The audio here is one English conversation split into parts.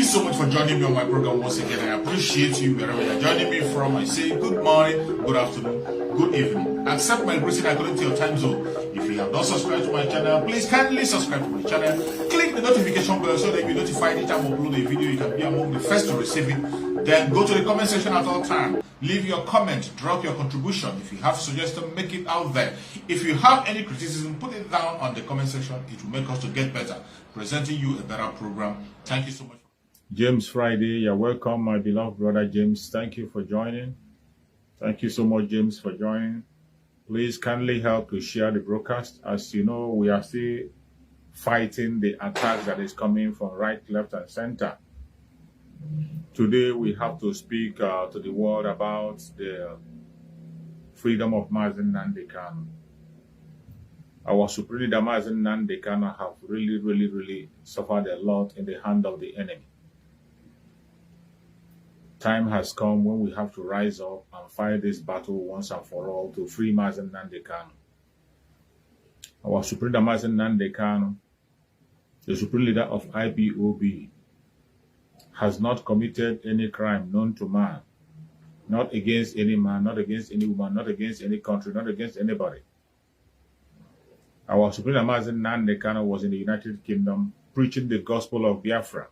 so much for joining me on my program once again. I appreciate you wherever you're joining me from. I say good morning, good afternoon, good evening. Accept my greeting according to your time zone. If you have not subscribed to my channel, please kindly subscribe to my channel. Click the notification bell so that you'll be notified anytime I upload a video. You can be among the first to receive it. Then go to the comment section at all times. Leave your comment, drop your contribution. If you have suggestions, make it out there. If you have any criticism, put it down on the comment section. It will make us to get better, presenting you a better program. Thank you so much. James Friday, you're welcome, my beloved brother James. Thank you for joining. Thank you so much, James, for joining. Please kindly help to share the broadcast. As you know, we are still fighting the attack that is coming from right, left, and center. Today, we have to speak to the world about the freedom of Mazi Nnamdi Kanu. Our Supreme Leader Mazi Nnamdi Kanu have really suffered a lot in the hand of the enemy. Time has come when we have to rise up and fight this battle once and for all to free Mazi Nnamdi Kanu. Our Supreme Leader Mazi Nnamdi Kanu, the Supreme Leader of Ipob, has not committed any crime known to man, not against any man, not against any woman, not against any country, not against anybody. Our Supreme Leader Mazi Nnamdi Kanu was in the United Kingdom preaching the gospel of Biafra.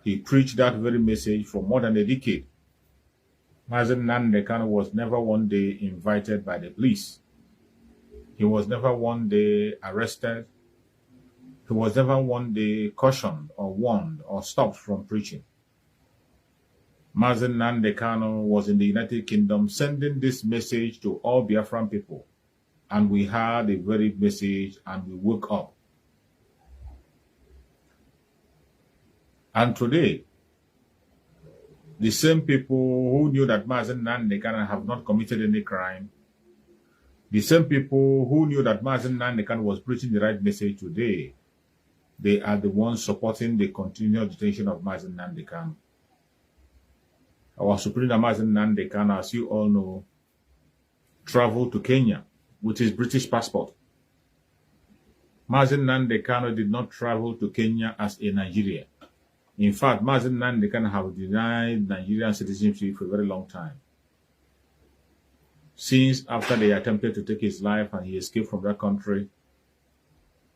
He preached that very message for more than a decade. Mazi Nnamdi Kanu was never one day invited by the police. He was never one day arrested. He was never one day cautioned or warned or stopped from preaching. Mazi Nnamdi Kanu was in the United Kingdom sending this message to all Biafran people. And we heard the very message and we woke up. And today, the same people who knew that Mazi Nnamdi Kanu have not committed any crime, the same people who knew that Mazi Nnamdi Kanu was preaching the right message today, they are the ones supporting the continued detention of Mazi Nnamdi Kanu. Our Supreme Leader Mazi Nnamdi Kanu, as you all know, traveled to Kenya with his British passport. Mazi Nnamdi Kanu did not travel to Kenya as a Nigerian. In fact, Mazi Nnamdi Kanu have denied Nigerian citizenship for a very long time. Since after they attempted to take his life and he escaped from that country,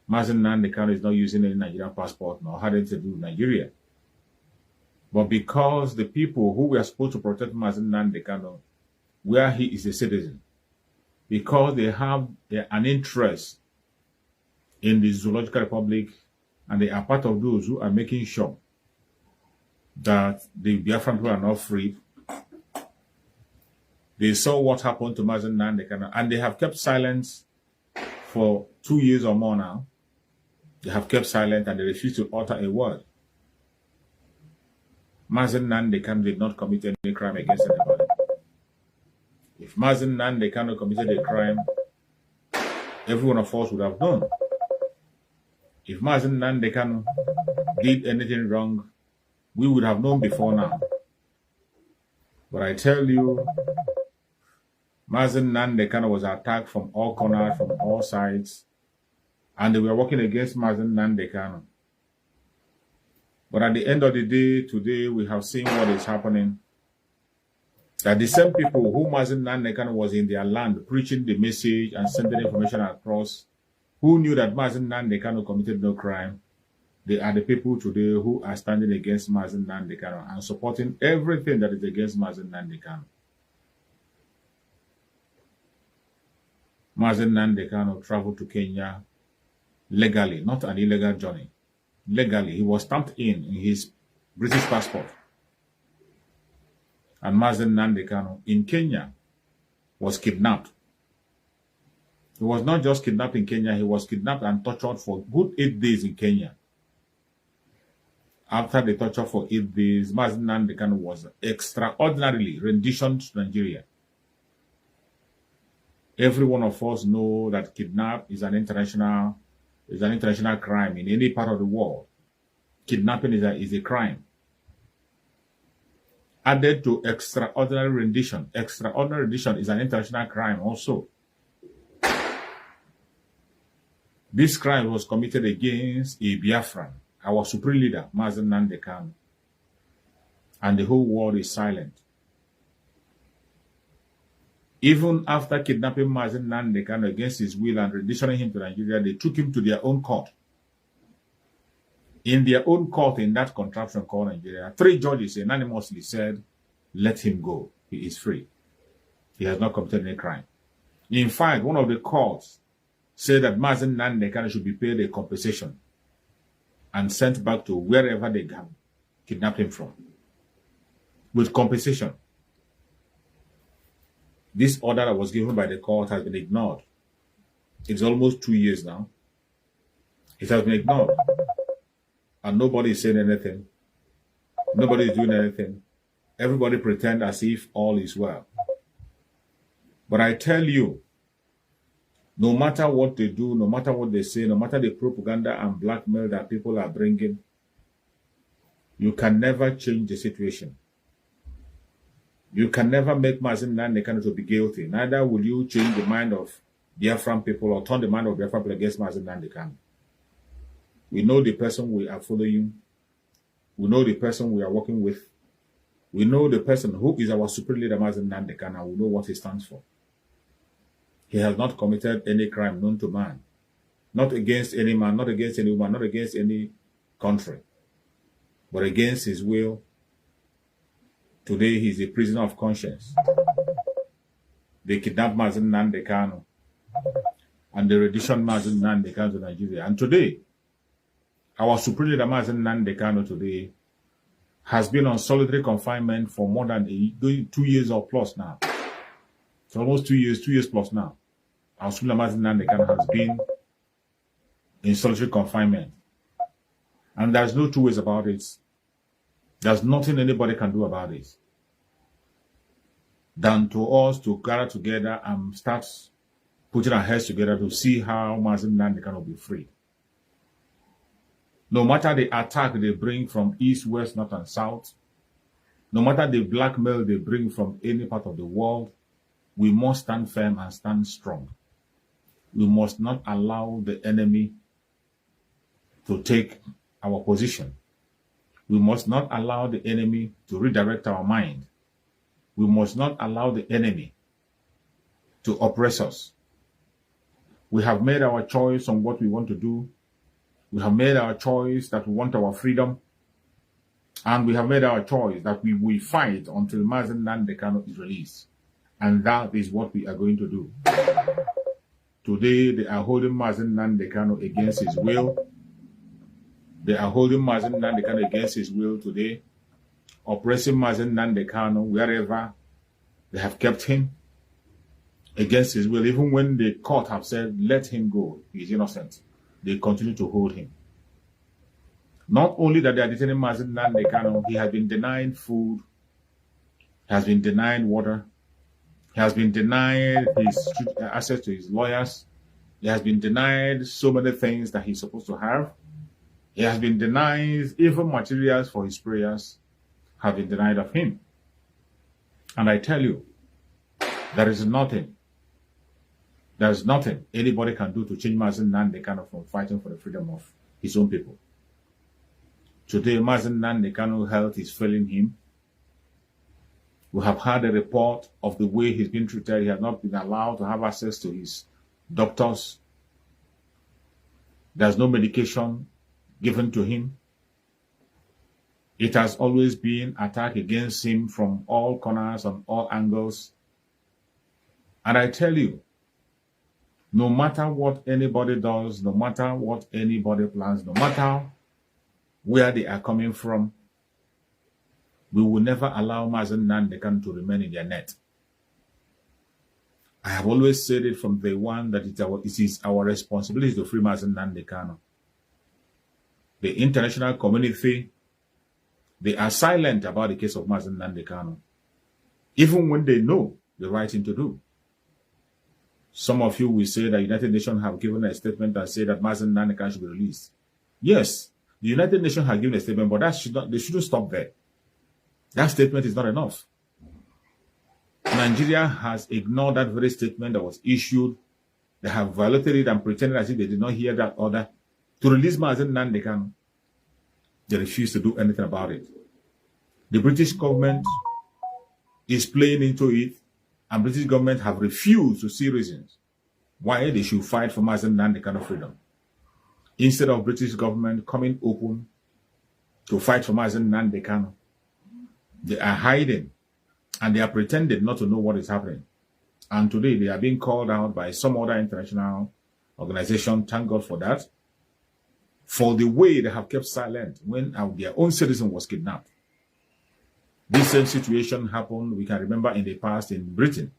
Mazi Nnamdi Kanu is not using any Nigerian passport nor had anything to do with Nigeria. But because the people who were supposed to protect Mazi Nnamdi Kanu, where he is a citizen, because they have an interest in the Zoological Republic and they are part of those who are making sure that the Biafran people are not freed. They saw what happened to Mazi Nnamdi Kanu and they have kept silence for 2 years or more now. They have kept silent and they refuse to utter a word. Mazi Nnamdi Kanu did not commit any crime against anybody. If Mazi Nnamdi Kanu committed a crime, every one of us would have known. If Mazi Nnamdi Kanu did anything wrong, we would have known before now. But I tell you, Mazi Nnamdi Kanu was attacked from all corners, from all sides, and they were working against Mazi Nnamdi Kanu. But at the end of the day, today we have seen what is happening. That the same people who Mazi Nnamdi Kanu was in their land preaching the message and sending information across, who knew that Mazi Nnamdi Kanu committed no crime, they are the people today who are standing against Mazi Nnamdi Kanu and supporting everything that is against Mazi Nnamdi Kanu. Mazi Nnamdi Kanu traveled to Kenya legally, not an illegal journey. Legally, he was stamped in his British passport. And Mazi Nnamdi Kanu in Kenya was kidnapped. He was not just kidnapped in Kenya, he was kidnapped and tortured for good 8 days in Kenya. After the torture for 8 days, Mazi Nnamdi Kanu was extraordinarily renditioned to Nigeria. Every one of us know that kidnap is an international crime in any part of the world. Kidnapping is a crime. Added to extraordinary rendition. Extraordinary rendition is an international crime also. This crime was committed against a Biafran, our supreme leader, Mazi Nnamdi Kanu. and the whole world is silent. Even after kidnapping Mazi Nnamdi Kanu against his will and returning him to Nigeria, they took him to their own court. In their own court, in that contraption called Nigeria, 3 judges unanimously said, let him go. He is free. He has not committed any crime. In fact, one of the courts said that Mazi Nnamdi Kanu should be paid a compensation and sent back to wherever they kidnapped him from, with compensation. This order that was given by the court has been ignored. It's almost 2 years now. It has been ignored. And nobody is saying anything. Nobody is doing anything. Everybody pretend as if all is well. But I tell you, no matter what they do, no matter what they say, no matter the propaganda and blackmail that people are bringing, you can never change the situation. You can never make Mazi Nnamdi Kanu to be guilty. Neither will you change the mind of Biafran people or turn the mind of Biafran people against Mazi Nnamdi Kanu. We know the person we are following. We know the person we are working with. We know the person who is our supreme leader, Mazi Nnamdi Kanu. We know what he stands for. He has not committed any crime known to man. Not against any man, not against any woman, not against any country, but against his will. Today, he is a prisoner of conscience. They kidnapped Mazi Nnamdi Kanu and they renditioned Mazi Nnamdi Kanu to Nigeria. And today, our supreme leader, Mazi Nnamdi Kanu, today has been on solitary confinement for more than 2 years or plus now. It's almost 2 years plus now. Our supreme leader, Mazi Nnamdi Kanu, has been in solitary confinement. And there's no 2 ways about it. There's nothing anybody can do about it than to us to gather together and start putting our heads together to see how Mazi Nnamdi Kanu will be free. No matter the attack they bring from east, west, north, and south, no matter the blackmail they bring from any part of the world, we must stand firm and stand strong. We must not allow the enemy to take our position. We must not allow the enemy to redirect our mind. We must not allow the enemy to oppress us. We have made our choice on what we want to do. We have made our choice that we want our freedom. And we have made our choice that we will fight until Mazi Nnamdi Kanu is released. And that is what we are going to do. Today, they are holding Mazi Nnamdi Kanu against his will. They are holding Mazi Nnamdi Kanu against his will today, oppressing Mazi Nnamdi Kanu wherever they have kept him against his will. Even when the court have said, let him go, he is innocent, they continue to hold him. Not only that they are detaining Mazi Nnamdi Kanu, he has been denied food, he has been denied water, he has been denied his access to his lawyers, he has been denied so many things that he's supposed to have. He has been denied even materials for his prayers have been denied of him. And I tell you, there is nothing anybody can do to change Mazi Nnamdi Kanu from fighting for the freedom of his own people. Today, Mazi Nnamdi Kanu's health is failing him. We have had a report of the way he's been treated. He has not been allowed to have access to his doctors. There's no medication given to him. It has always been attack against him from all corners and all angles. And I tell you, no matter what anybody does, no matter what anybody plans, no matter where they are coming from, we will never allow Mazi Nnamdi Kanu to remain in their net. I have always said it from day one that it is our responsibility to free Mazi Nnamdi Kanu. The international community, they are silent about the case of Mazi Nnamdi Kanu, even when they know the right thing to do. Some of you will say that the United Nations have given a statement that say that Mazi Nnamdi Kanu should be released. Yes, the United Nations have given a statement, but they shouldn't stop there. That statement is not enough. Nigeria has ignored that very statement that was issued. They have violated it and pretended as if they did not hear that order to release Mazi Nnamdi Kanu. They refuse to do anything about it. The British government is playing into it, and British government have refused to see reasons why they should fight for Mazi Nnamdi Kanu freedom. Instead of British government coming open to fight for Mazi Nnamdi Kanu, they are hiding and they are pretending not to know what is happening. And today they are being called out by some other international organization, thank God for that, for the way they have kept silent when their own citizen was kidnapped. This same situation happened, we can remember, in the past in Britain,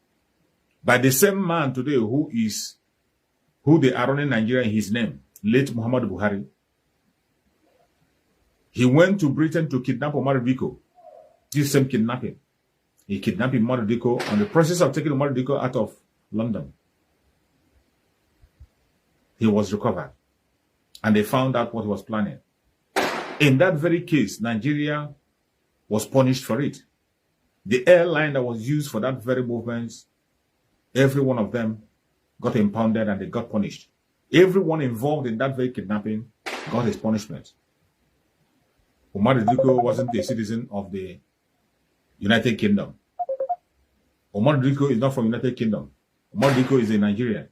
by the same man today who they are running Nigeria in his name, late Muhammad Buhari. He went to Britain to kidnap Omar Diko. This same kidnapping. He kidnapped Omar Diko on the process of taking Omar Diko out of London. He was recovered. And they found out what he was planning. In that very case, Nigeria was punished for it. The airline that was used for that very movement, every one of them got impounded and they got punished. Everyone involved in that very kidnapping got his punishment. Omar Diko wasn't a citizen of the United Kingdom. Omar Diko is not from United Kingdom. Omar Diko is a Nigerian.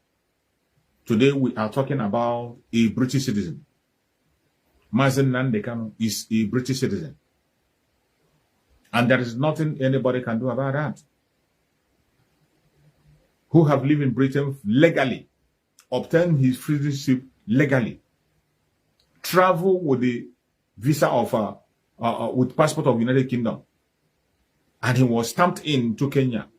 Today we are talking about a British citizen. Mazi Nnamdi Kanu is a British citizen. And there is nothing anybody can do about that. Who have lived in Britain legally, obtained his citizenship legally, travel with the visa of with passport of United Kingdom, and he was stamped into Kenya.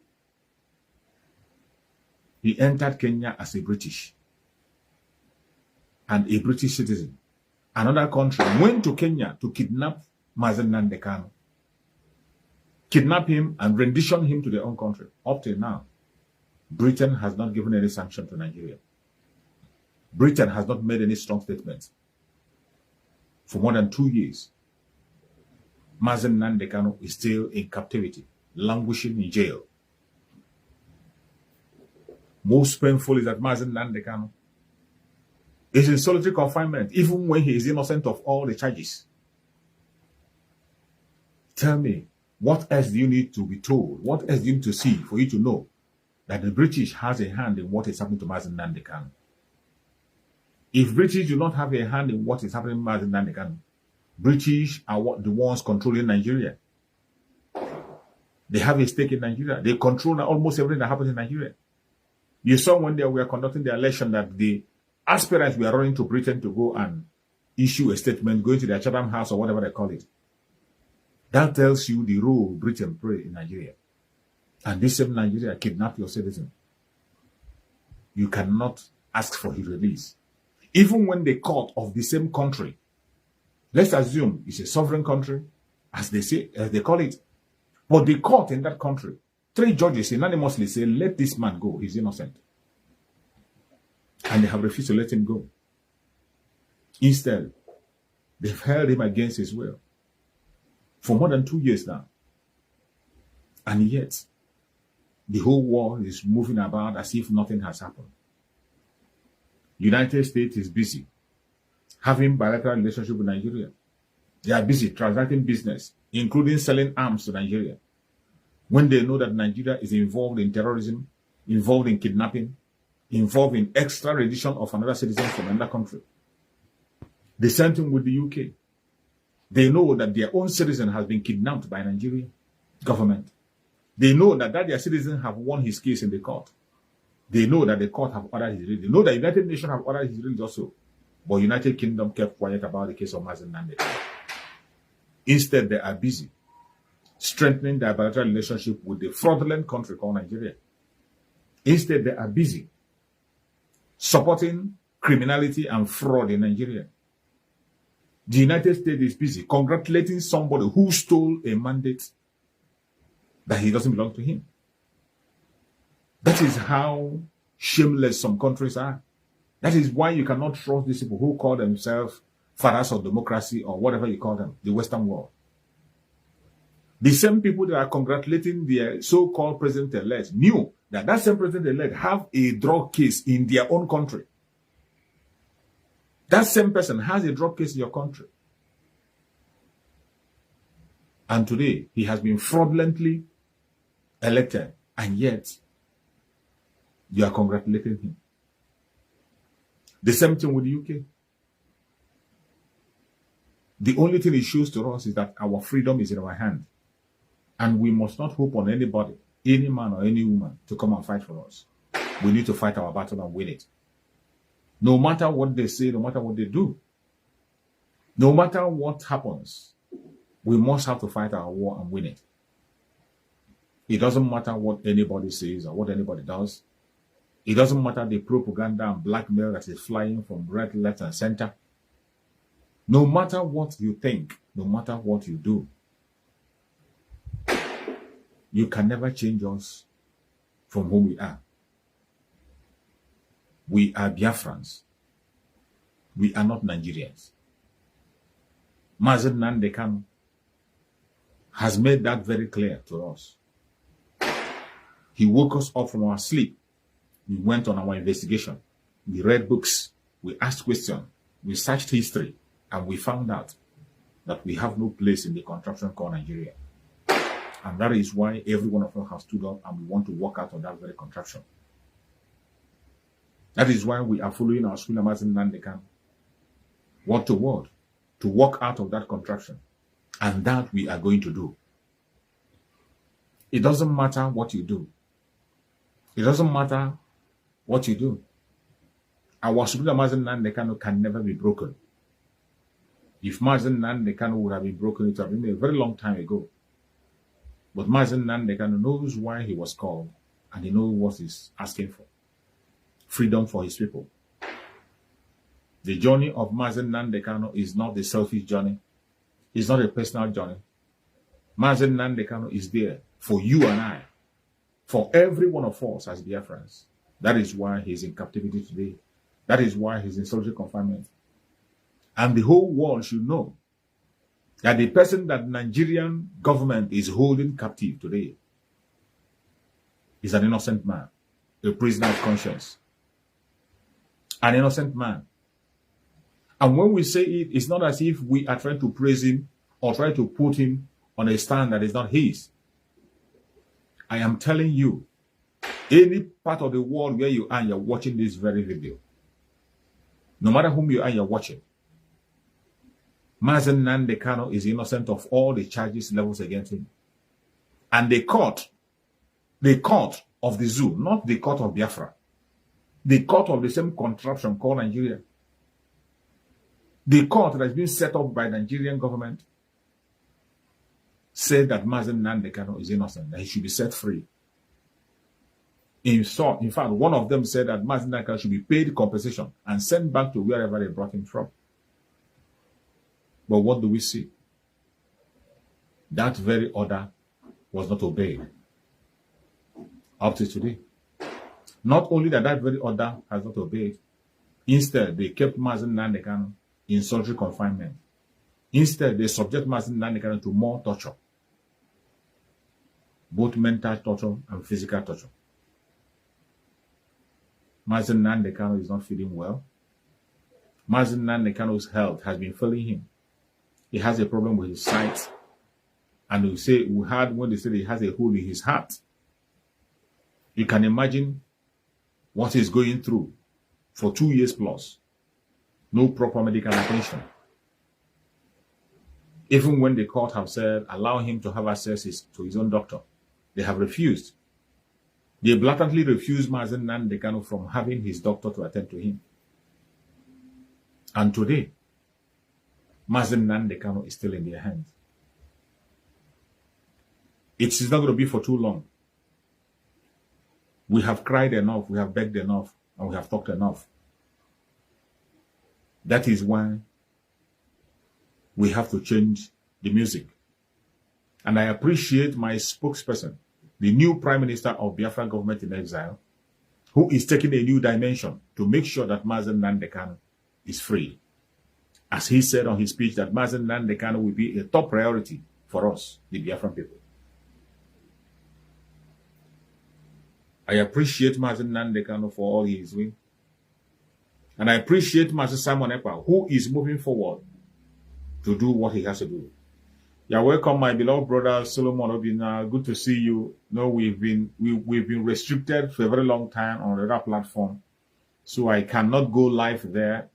He entered Kenya as a British and a British citizen. Another country went to Kenya to kidnap Mazi Nnamdi Kanu, kidnap him and rendition him to their own country. Up till now, Britain has not given any sanction to Nigeria. Britain has not made any strong statements. For more than 2 years, Mazi Nnamdi Kanu is still in captivity, languishing in jail. Most painful is that Mazi Nnamdi Kanu is in solitary confinement, even when he is innocent of all the charges. Tell me, what else do you need to be told? What else do you need to see for you to know that the British has a hand in what is happening to Mazi Nnamdi Kanu? If British do not have a hand in what is happening to Mazi Nnamdi Kanu, British are the ones controlling Nigeria. They have a stake in Nigeria. They control almost everything that happens in Nigeria. You saw when they were conducting the election that the aspirants were running to Britain to go and issue a statement, going to their Chatham House or whatever they call it. That tells you the role Britain played in Nigeria. And this same Nigeria kidnapped your citizen. You cannot ask for his release. Even when the court of the same country, let's assume it's a sovereign country, as they say, as they call it, but the court in that country, 3 judges unanimously say, let this man go, he's innocent. And they have refused to let him go. Instead, they've held him against his will for more than 2 years now. And yet, the whole world is moving about as if nothing has happened. United States is busy having bilateral relationship with Nigeria. They are busy transacting business, including selling arms to Nigeria, when they know that Nigeria is involved in terrorism, involved in kidnapping, involved in extradition of another citizen from another country. The same thing with the UK. They know that their own citizen has been kidnapped by Nigeria government. They know that their citizen have won his case in the court. They know that the court have ordered his release. They know that United Nations have ordered his release also. But United Kingdom kept quiet about the case of Mazi Nnamdi. Instead, they are busy strengthening their bilateral relationship with the fraudulent country called Nigeria. Instead, they are busy supporting criminality and fraud in Nigeria. The United States is busy congratulating somebody who stole a mandate that he doesn't belong to him. That is how shameless some countries are. That is why you cannot trust these people who call themselves fathers of democracy or whatever you call them, the Western world. The same people that are congratulating their so-called president-elect knew that that same president-elect have a drug case in their own country. That same person has a drug case in your country. And today, he has been fraudulently elected, and yet you are congratulating him. The same thing with the UK. The only thing it shows to us is that our freedom is in our hand. And we must not hope on anybody, any man or any woman, to come and fight for us. We need to fight our battle and win it. No matter what they say, no matter what they do, no matter what happens, we must have to fight our war and win it. It doesn't matter what anybody says or what anybody does. It doesn't matter the propaganda and blackmail that is flying from right, left, and center. No matter what you think, no matter what you do, you can never change us from who we are. We are Biafrans. We are not Nigerians. Mazi Nnamdi Kanu has made that very clear to us. He woke us up from our sleep. We went on our investigation. We read books. We asked questions. We searched history. And we found out that we have no place in the contraption called Nigeria. And that is why every one of us has stood up and we want to walk out of that very contraption. That is why we are following our school Mazi Nnamdi Kanu, word to word, to walk out of that contraption. And that we are going to do. It doesn't matter what you do. It doesn't matter what you do. Our Supreme Mazi Nnamdi Kanu can never be broken. If Mazi Nnamdi Kanu would have been broken, it would have been a very long time ago. But Mazi Nnamdi Kanu knows why he was called, and he knows what he's asking for. Freedom for his people. The journey of Mazi Nnamdi Kanu is not a selfish journey. It's not a personal journey. Mazi Nnamdi Kanu is there for you and I, for every one of us as Biafrans. That is why he's in captivity today. That is why he's in solitary confinement. And the whole world should know that the person that Nigerian government is holding captive today is an innocent man, a prisoner of conscience. An innocent man. And when we say it, it's not as if we are trying to praise him or try to put him on a stand that is not his. I am telling you, any part of the world where you are and you're watching this very video, no matter whom you are, you're watching, Mazi Nnamdi Kanu is innocent of all the charges levels against him. And the court of the zoo, not the court of Biafra, the court of the same contraption called Nigeria, the court that has been set up by the Nigerian government, said that Mazi Nnamdi Kanu is innocent, that he should be set free. In fact, one of them said that Mazi Nnamdi Kanu should be paid compensation and sent back to wherever they brought him from. But what do we see? That very order was not obeyed up to today. Not only that very order has not obeyed, instead they kept Mazi Nnamdi Kanu in solitary confinement. Instead, they subject Mazi Nnamdi Kanu to more torture, both mental torture and physical torture. Mazi Nnamdi Kanu is not feeling well. Mazi Nnamdi Kanu's health has been failing him. He has a problem with his sight. And we heard when they said he has a hole in his heart. You can imagine what he's going through for 2 years plus. No proper medical attention. Even when the court have said, allow him to have access to his own doctor, they have refused. They blatantly refused Mazi Nnamdi Kanu from having his doctor to attend to him. And today, Mazi Nnamdi Kanu is still in their hands. It is not going to be for too long. We have cried enough, we have begged enough, and we have talked enough. That is why we have to change the music. And I appreciate my spokesperson, the new Prime Minister of Biafra government in exile, who is taking a new dimension to make sure that Mazi Nnamdi Kanu is free. As he said on his speech, that Mazi Nnamdi Kanu will be a top priority for us, the Biafran people. I appreciate Mazi Nnamdi Kanu for all he is doing. And I appreciate Mazi Simon Ekpa, who is moving forward to do what he has to do. Yeah, welcome, my beloved brother Solomon Obina. Good to see you. No, we've been restricted for a very long time on the other platform, so I cannot go live there.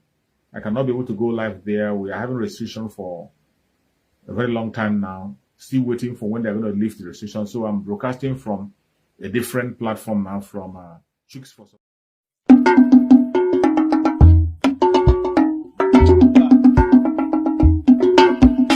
I cannot be able to go live there. We are having restriction for a very long time now. Still waiting for when they're going to lift the restriction. So I'm broadcasting from a different platform now, from Chicks for